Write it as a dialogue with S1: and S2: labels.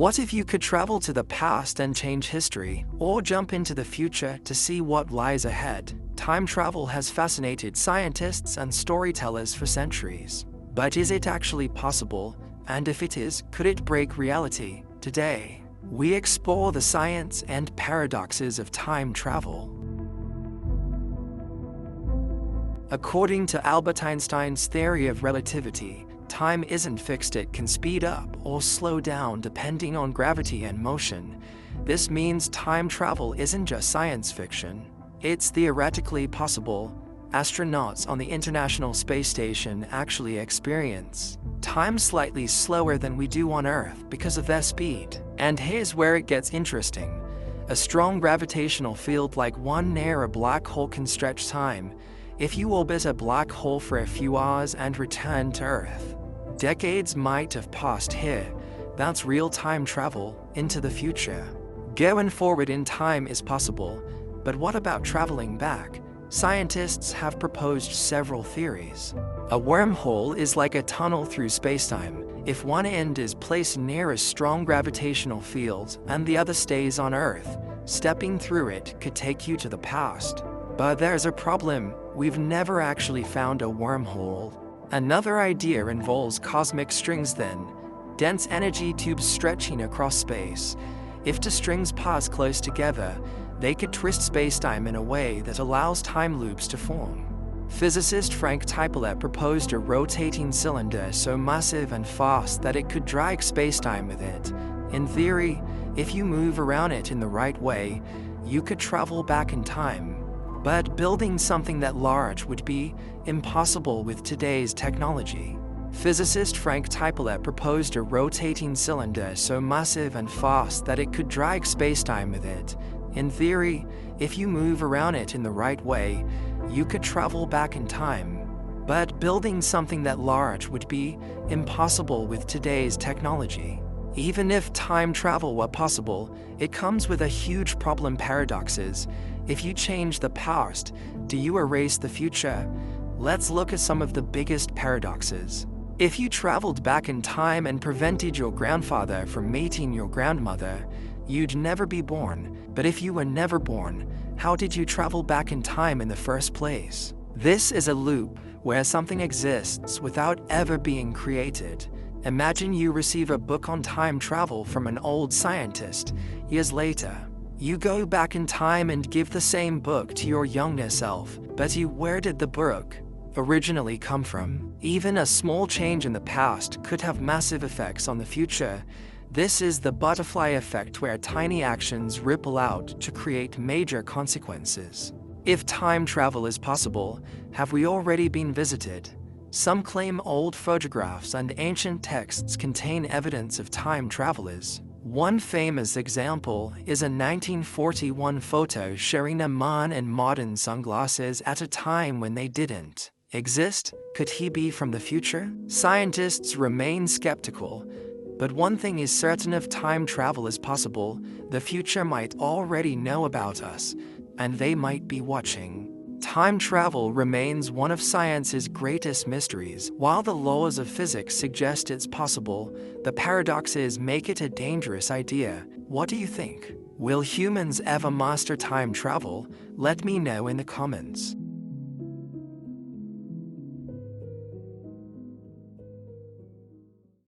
S1: What if you could travel to the past and change history, or jump into the future to see what lies ahead? Time travel has fascinated scientists and storytellers for centuries. But is it actually possible? And if it is, could it break reality? Today, we explore the science and paradoxes of time travel. According to Albert Einstein's theory of relativity, time isn't fixed. It can speed up or slow down depending on gravity and motion. This means time travel isn't just science fiction. It's theoretically possible. Astronauts on the International Space Station actually experience time slightly slower than we do on Earth because of their speed. And here's where it gets interesting. A strong gravitational field like one near a black hole can stretch time. If you orbit a black hole for a few hours and return to Earth, decades might have passed here. That's real time travel into the future. Going forward in time is possible, but what about traveling back? Scientists have proposed several theories. A wormhole is like a tunnel through spacetime. If one end is placed near a strong gravitational field and the other stays on Earth, stepping through it could take you to the past. But there's a problem. We've never actually found a wormhole. Another idea involves cosmic strings then, dense energy tubes stretching across space. If the strings pass close together, they could twist spacetime in a way that allows time loops to form. Physicist Frank Tipler proposed a rotating cylinder so massive and fast that it could drag spacetime with it. In theory, if you move around it in the right way, you could travel back in time. But building something that large would be impossible with today's technology. Physicist Frank Tipler proposed a rotating cylinder so massive and fast that it could drag spacetime with it. In theory, if you move around it in the right way, you could travel back in time. But building something that large would be impossible with today's technology. Even if time travel were possible, it comes with a huge problem: paradoxes. If you change the past, do you erase the future? Let's look at some of the biggest paradoxes. If you traveled back in time and prevented your grandfather from meeting your grandmother, you'd never be born. But if you were never born, how did you travel back in time in the first place? This is a loop where something exists without ever being created. Imagine you receive a book on time travel from an old scientist. Years later, you go back in time and give the same book to your younger self. But where did the book originally come from? Even a small change in the past could have massive effects on the future. This is the butterfly effect, where tiny actions ripple out to create major consequences. If time travel is possible, have we already been visited? Some claim old photographs and ancient texts contain evidence of time travelers. One famous example is a 1941 photo showing a man in modern sunglasses at a time when they didn't exist. Could he be from the future? Scientists remain skeptical, but one thing is certain: if time travel is possible, the future might already know about us, and they might be watching. Time travel remains one of science's greatest mysteries. While the laws of physics suggest it's possible, the paradoxes make it a dangerous idea. What do you think? Will humans ever master time travel? Let me know in the comments.